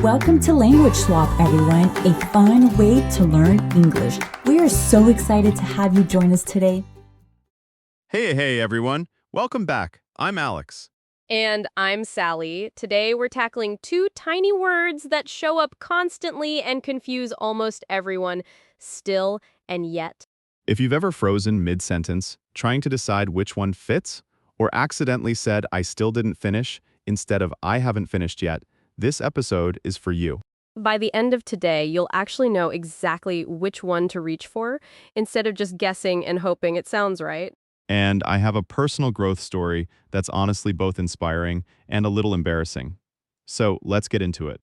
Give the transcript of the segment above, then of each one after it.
Welcome to Language Swap, everyone, a fun way to learn English. We are so excited to have you join us today. Hey, everyone. Welcome back. I'm Alex. And I'm Sally. Today we're tackling two tiny words that show up constantly and confuse almost everyone, still and yet. If you've ever frozen mid-sentence, trying to decide which one fits, or accidentally said, I still didn't finish, instead of I haven't finished yet, this episode is for you. By the end of today, you'll actually know exactly which one to reach for, instead of just guessing and hoping it sounds right. And I have a personal growth story that's honestly both inspiring and a little embarrassing. So let's get into it.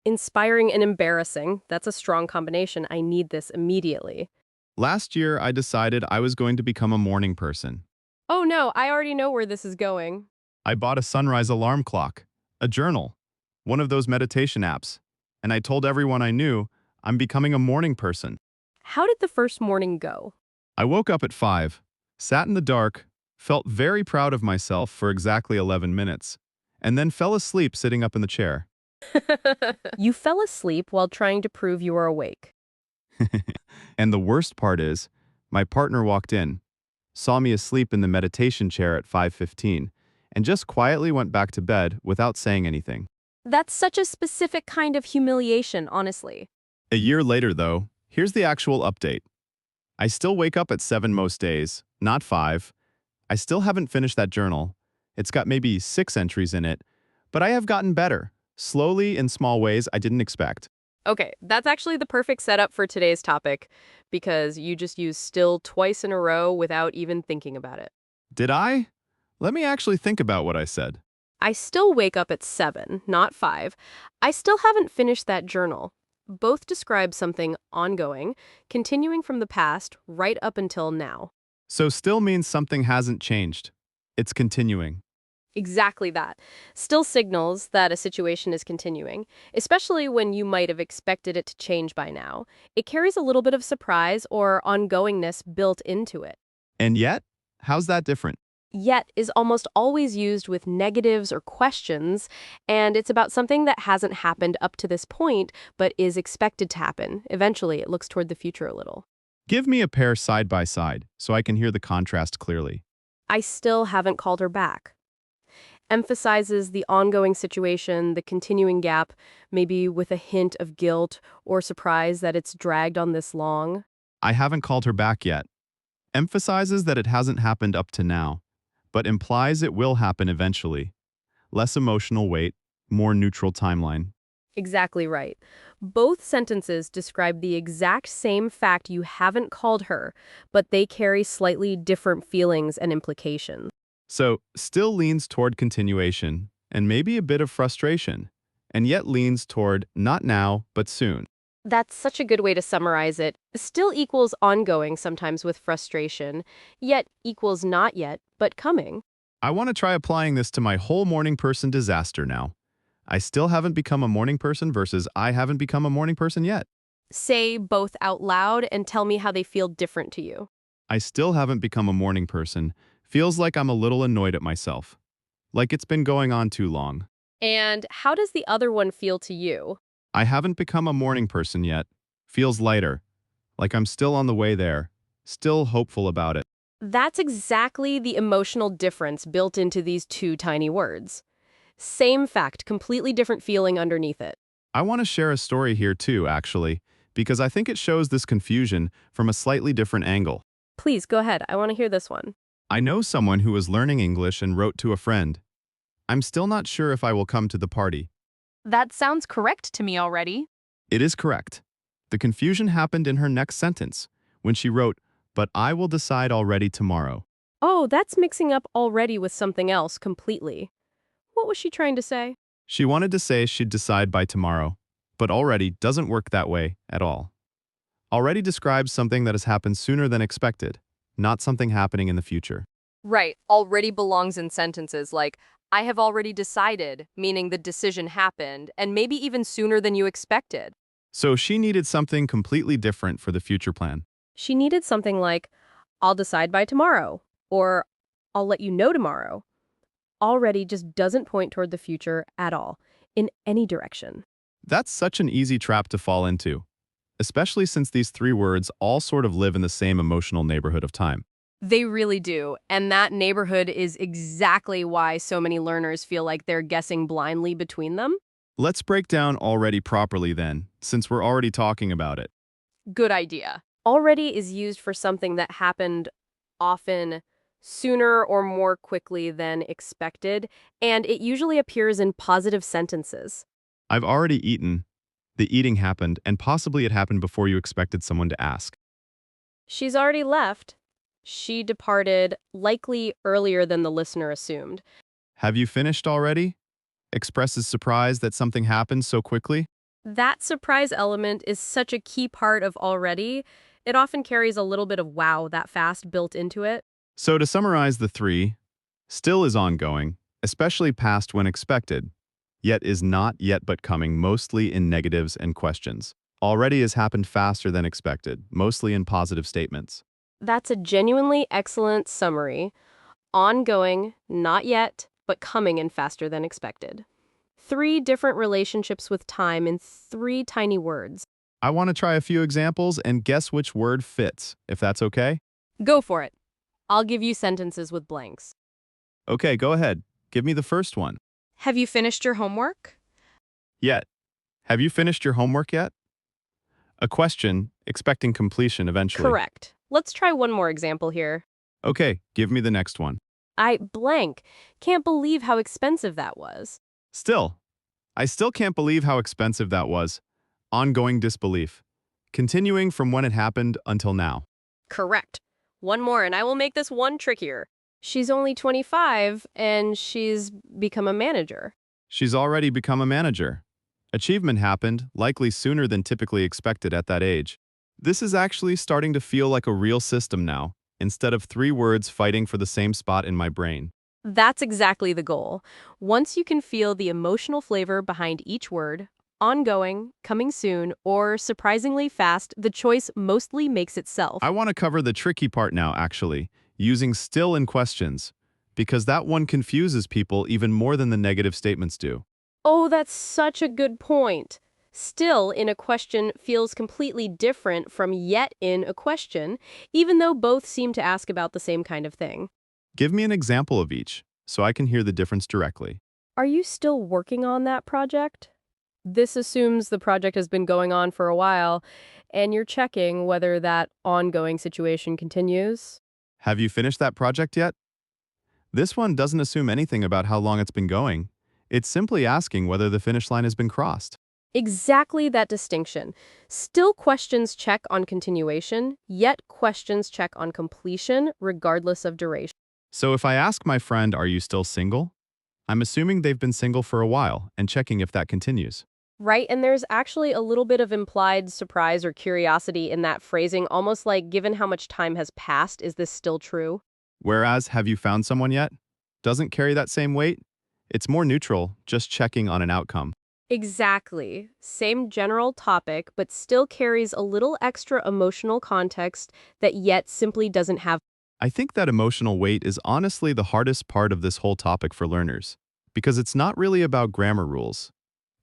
Inspiring and embarrassing, that's a strong combination. I need this immediately. Last year, I decided I was going to become a morning person. Oh no, I already know where this is going. I bought a sunrise alarm clock, a journal, one of those meditation apps, and I told everyone I knew I'm becoming a morning person. How did the first morning go? I woke up at 5, sat in the dark, felt very proud of myself for exactly 11 minutes, and then fell asleep sitting up in the chair. You fell asleep while trying to prove you were awake. And the worst part is, my partner walked in, saw me asleep in the meditation chair at 5:15, and just quietly went back to bed without saying anything. That's such a specific kind of humiliation, honestly. A year later, though, here's the actual update. I still wake up at 7 most days, not 5. I still haven't finished that journal. It's got maybe 6 entries in it, but I have gotten better, slowly in small ways I didn't expect. Okay, that's actually the perfect setup for today's topic, because you just used still twice in a row without even thinking about it. Did I? Let me actually think about what I said. I still wake up at 7, not 5. I still haven't finished that journal. Both describe something ongoing, continuing from the past right up until now. So still means something hasn't changed. It's continuing. Exactly that. Still signals that a situation is continuing, especially when you might have expected it to change by now. It carries a little bit of surprise or ongoingness built into it. And yet, how's that different? Yet is almost always used with negatives or questions, and it's about something that hasn't happened up to this point, but is expected to happen. Eventually, it looks toward the future a little. Give me a pair side by side so I can hear the contrast clearly. I still haven't called her back. Emphasizes the ongoing situation, the continuing gap, maybe with a hint of guilt or surprise that it's dragged on this long. I haven't called her back yet. Emphasizes that it hasn't happened up to now, but implies it will happen eventually. Less emotional weight, more neutral timeline. Exactly right. Both sentences describe the exact same fact you haven't called her, but they carry slightly different feelings and implications. So, still leans toward continuation, and maybe a bit of frustration, and yet leans toward not now, but soon. That's such a good way to summarize it. Still equals ongoing, sometimes with frustration, yet equals not yet, but coming. I want to try applying this to my whole morning person disaster now. I still haven't become a morning person versus I haven't become a morning person yet. Say both out loud and tell me how they feel different to you. I still haven't become a morning person. Feels like I'm a little annoyed at myself. Like it's been going on too long. And how does the other one feel to you? I haven't become a morning person yet. Feels lighter. Like I'm still on the way there. Still hopeful about it. That's exactly the emotional difference built into these two tiny words. Same fact, completely different feeling underneath it. I want to share a story here too, actually, because I think it shows this confusion from a slightly different angle. Please, go ahead. I want to hear this one. I know someone who was learning English and wrote to a friend. I'm still not sure if I will come to the party. That sounds correct to me already. It is correct. The confusion happened in her next sentence, when she wrote, but I will decide already tomorrow. Oh, that's mixing up already with something else completely. What was she trying to say? She wanted to say she'd decide by tomorrow, but already doesn't work that way at all. Already describes something that has happened sooner than expected, not something happening in the future. Right, already belongs in sentences like, I have already decided, meaning the decision happened, and maybe even sooner than you expected. So she needed something completely different for the future plan. She needed something like, I'll decide by tomorrow, or I'll let you know tomorrow. Already just doesn't point toward the future at all, in any direction. That's such an easy trap to fall into, especially since these three words all sort of live in the same emotional neighborhood of time. They really do. And that neighborhood is exactly why so many learners feel like they're guessing blindly between them. Let's break down already properly then, since we're already talking about it. Good idea. Already is used for something that happened often sooner or more quickly than expected, and it usually appears in positive sentences. I've already eaten. The eating happened, and possibly it happened before you expected someone to ask. She's already left. She departed, likely earlier than the listener assumed. Have you finished already? Expresses surprise that something happened so quickly. That surprise element is such a key part of already. It often carries a little bit of wow that fast built into it. So to summarize the three, still is ongoing, especially past when expected, yet is not yet but coming, mostly in negatives and questions. Already has happened faster than expected, mostly in positive statements. That's a genuinely excellent summary. Ongoing, not yet, but coming and faster than expected. 3 different relationships with time in 3 tiny words. I want to try a few examples and guess which word fits, if that's okay. Go for it. I'll give you sentences with blanks. Okay, go ahead. Give me the first one. Have you finished your homework? Yet. Have you finished your homework yet? A question, expecting completion eventually. Correct. Let's try one more example here. Okay, give me the next one. I blank. Can't believe how expensive that was. I still can't believe how expensive that was. Ongoing disbelief. Continuing from when it happened until now. Correct. One more and I will make this one trickier. She's only 25 and she's become a manager. She's already become a manager. Achievement happened, likely sooner than typically expected at that age. This is actually starting to feel like a real system now, instead of 3 words fighting for the same spot in my brain. That's exactly the goal. Once you can feel the emotional flavor behind each word, ongoing, coming soon, or surprisingly fast, the choice mostly makes itself. I want to cover the tricky part now, actually, using still in questions, because that one confuses people even more than the negative statements do. Oh, that's such a good point. Still in a question feels completely different from yet in a question, even though both seem to ask about the same kind of thing. Give me an example of each, so I can hear the difference directly. Are you still working on that project? This assumes the project has been going on for a while, and you're checking whether that ongoing situation continues. Have you finished that project yet? This one doesn't assume anything about how long it's been going. It's simply asking whether the finish line has been crossed. Exactly that distinction. Still questions check on continuation, yet questions check on completion, regardless of duration. So if I ask my friend, "Are you still single?" I'm assuming they've been single for a while and checking if that continues. Right, and there's actually a little bit of implied surprise or curiosity in that phrasing, almost like, given how much time has passed, is this still true? Whereas, "Have you found someone yet?" doesn't carry that same weight. It's more neutral, just checking on an outcome. Exactly. Same general topic, but still carries a little extra emotional context that yet simply doesn't have. I think that emotional weight is honestly the hardest part of this whole topic for learners, because it's not really about grammar rules.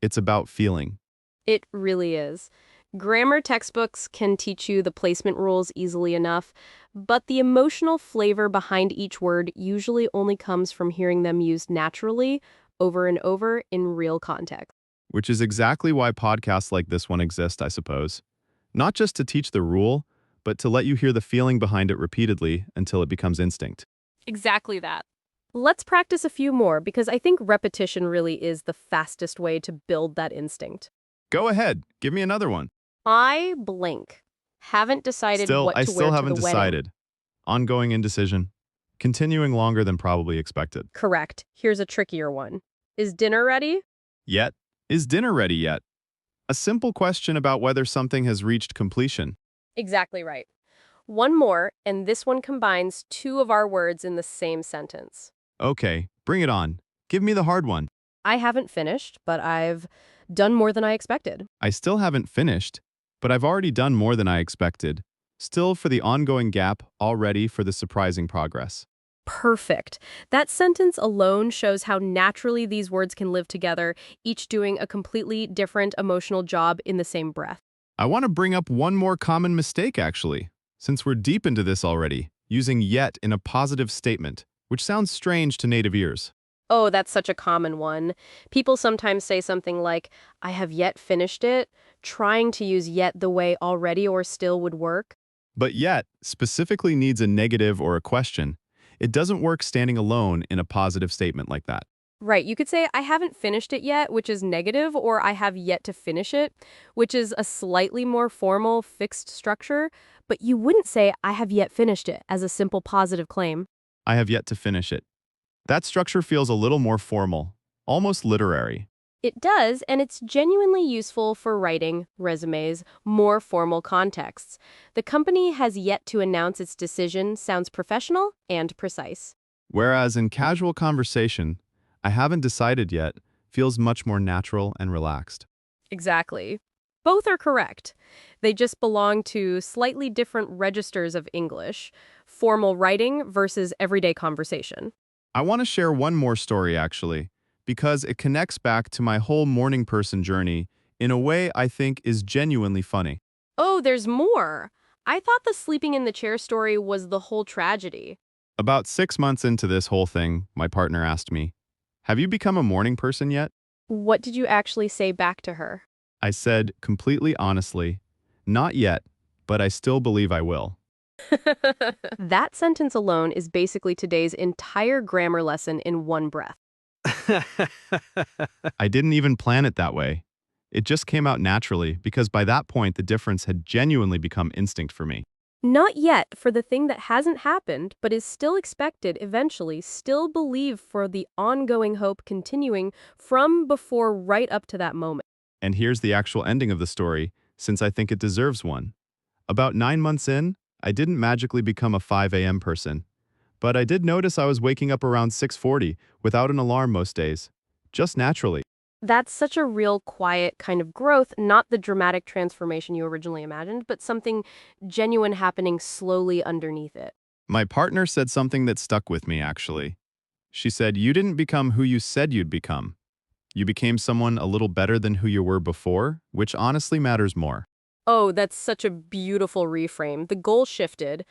It's about feeling. It really is. Grammar textbooks can teach you the placement rules easily enough, but the emotional flavor behind each word usually only comes from hearing them used naturally, over and over, in real context. Which is exactly why podcasts like this one exist, I suppose. Not just to teach the rule, but to let you hear the feeling behind it repeatedly until it becomes instinct. Exactly that. Let's practice a few more because I think repetition really is the fastest way to build that instinct. Go ahead, give me another one. I blank. Haven't decided what I to still wear haven't to the wedding. decided. Ongoing indecision. Continuing longer than probably expected. Correct. Here's a trickier one. Is dinner ready? Yet, is dinner ready yet? A simple question about whether something has reached completion. Exactly right. One more, and this one combines 2 of our words in the same sentence. Okay, bring it on. Give me the hard one. I haven't finished, but I've done more than I expected. I still haven't finished, but I've already done more than I expected. Still for the ongoing gap, all ready for the surprising progress. Perfect. That sentence alone shows how naturally these words can live together, each doing a completely different emotional job in the same breath. I want to bring up one more common mistake, actually, since we're deep into this already, using yet in a positive statement, which sounds strange to native ears. Oh, that's such a common one. People sometimes say something like, I have yet finished it, trying to use yet the way already or still would work. But yet specifically needs a negative or a question. It doesn't work standing alone in a positive statement like that. Right, you could say, I haven't finished it yet, which is negative, or I have yet to finish it, which is a slightly more formal, fixed structure, but you wouldn't say, I have yet finished it, as a simple positive claim. I have yet to finish it. That structure feels a little more formal, almost literary. It does, and it's genuinely useful for writing, resumes, more formal contexts. The company has yet to announce its decision sounds professional and precise. Whereas in casual conversation, I haven't decided yet feels much more natural and relaxed. Exactly. Both are correct. They just belong to slightly different registers of English, formal writing versus everyday conversation. I want to share one more story, actually, because it connects back to my whole morning person journey in a way I think is genuinely funny. Oh, there's more. I thought the sleeping in the chair story was the whole tragedy. About 6 months into this whole thing, my partner asked me, "Have you become a morning person yet?" What did you actually say back to her? I said completely honestly, "Not yet, but I still believe I will." That sentence alone is basically today's entire grammar lesson in one breath. I didn't even plan it that way. It just came out naturally because by that point the difference had genuinely become instinct for me. Not yet for the thing that hasn't happened, but is still expected eventually, still believe for the ongoing hope continuing from before right up to that moment. And here's the actual ending of the story, since I think it deserves one. About 9 months in, I didn't magically become a 5 a.m. person, but I did notice I was waking up around 6:40 without an alarm most days, just naturally. That's such a real quiet kind of growth, not the dramatic transformation you originally imagined, but something genuine happening slowly underneath it. My partner said something that stuck with me, actually. She said, "You didn't become who you said you'd become. You became someone a little better than who you were before, which honestly matters more." Oh, that's such a beautiful reframe. The goal shifted,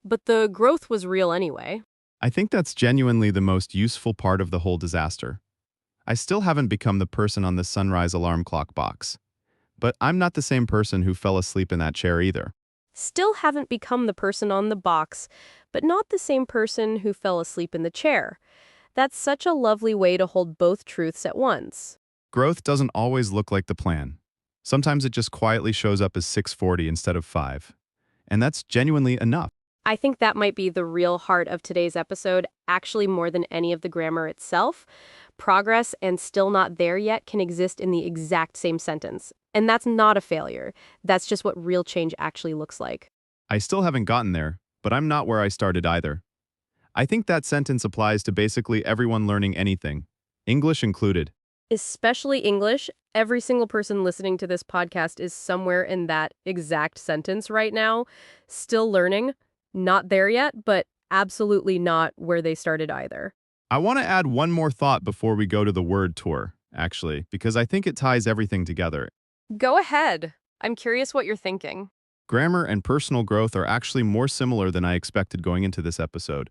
but the growth was real anyway. I think that's genuinely the most useful part of the whole disaster. I still haven't become the person on the sunrise alarm clock box. But I'm not the same person who fell asleep in that chair either. Still haven't become the person on the box, but not the same person who fell asleep in the chair. That's such a lovely way to hold both truths at once. Growth doesn't always look like the plan. Sometimes it just quietly shows up as 6:40 instead of 5. And that's genuinely enough. I think that might be the real heart of today's episode, actually more than any of the grammar itself. Progress and still not there yet can exist in the exact same sentence. And that's not a failure. That's just what real change actually looks like. I still haven't gotten there, but I'm not where I started either. I think that sentence applies to basically everyone learning anything, English included. Especially English, every single person listening to this podcast is somewhere in that exact sentence right now. Still learning, not there yet, but absolutely not where they started either. I want to add one more thought before we go to the word tour, actually, because I think it ties everything together. Go ahead. I'm curious what you're thinking. Grammar and personal growth are actually more similar than I expected going into this episode.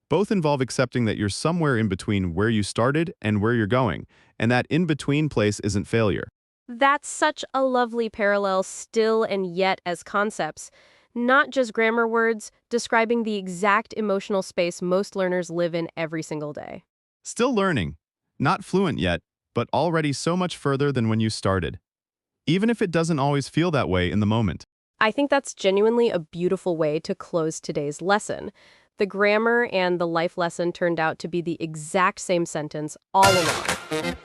Both involve accepting that you're somewhere in between where you started and where you're going, and that in-between place isn't failure. That's such a lovely parallel, still and yet as concepts. Not just grammar words, describing the exact emotional space most learners live in every single day. Still learning. Not fluent yet, but already so much further than when you started. Even if it doesn't always feel that way in the moment. I think that's genuinely a beautiful way to close today's lesson. The grammar and the life lesson turned out to be the exact same sentence all along.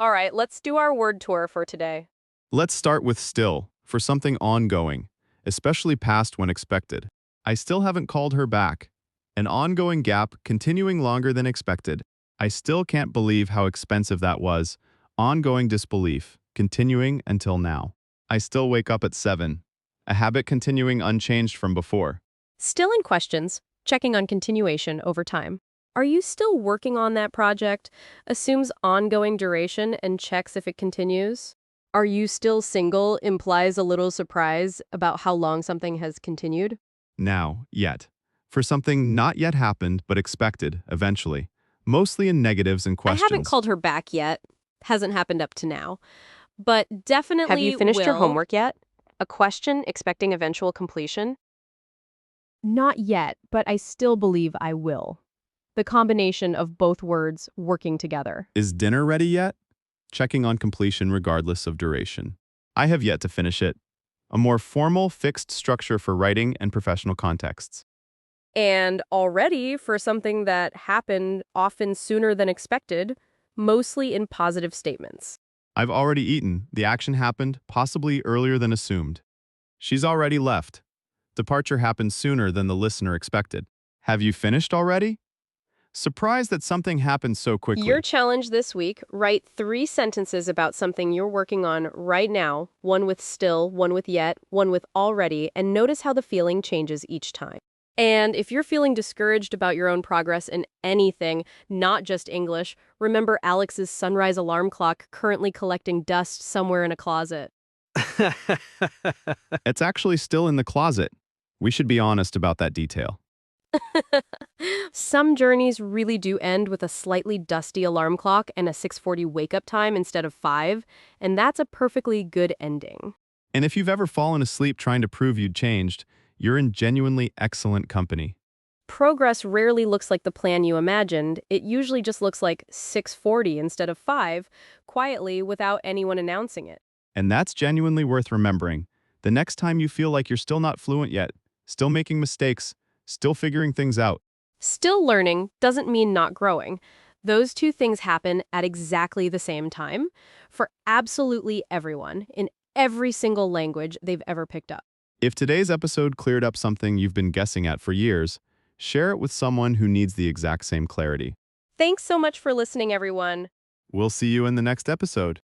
All right, let's do our word tour for today. Let's start with still, for something ongoing, especially past when expected. I still haven't called her back. An ongoing gap continuing longer than expected. I still can't believe how expensive that was. Ongoing disbelief, continuing until now. I still wake up at 7. A habit continuing unchanged from before. Still in questions, checking on continuation over time. Are you still working on that project? Assumes ongoing duration and checks if it continues. Are you still single implies a little surprise about how long something has continued. Now, yet. For something not yet happened but expected, eventually. Mostly in negatives and I haven't questions. called her back yet. Hasn't happened up to now. But definitely Have you finished your will. homework yet? A question expecting eventual completion? Not yet, but I still believe I will. The combination of both words working together. Is dinner ready yet? Checking on completion regardless of duration. I have yet to finish it. A more formal, fixed structure for writing and professional contexts. And already for something that happened often sooner than expected, mostly in positive statements. I've already eaten. The action happened, possibly earlier than assumed. She's already left. Departure happened sooner than the listener expected. Have you finished already? Surprised that something happened so quickly. Your challenge this week, write 3 sentences about something you're working on right now, one with still, one with yet, one with already, and notice how the feeling changes each time. And if you're feeling discouraged about your own progress in anything, not just English, remember Alex's sunrise alarm clock currently collecting dust somewhere in a closet. It's actually still in the closet. We should be honest about that detail. Some journeys really do end with a slightly dusty alarm clock and a 6:40 wake-up time instead of 5, and that's a perfectly good ending. And if you've ever fallen asleep trying to prove you'd changed, you're in genuinely excellent company. Progress rarely looks like the plan you imagined. It usually just looks like 6:40 instead of 5, quietly without anyone announcing it. And that's genuinely worth remembering. The next time you feel like you're still not fluent yet, still making mistakes, still figuring things out. Still learning doesn't mean not growing. Those two things happen at exactly the same time for absolutely everyone in every single language they've ever picked up. If today's episode cleared up something you've been guessing at for years, share it with someone who needs the exact same clarity. Thanks so much for listening, everyone. We'll see you in the next episode.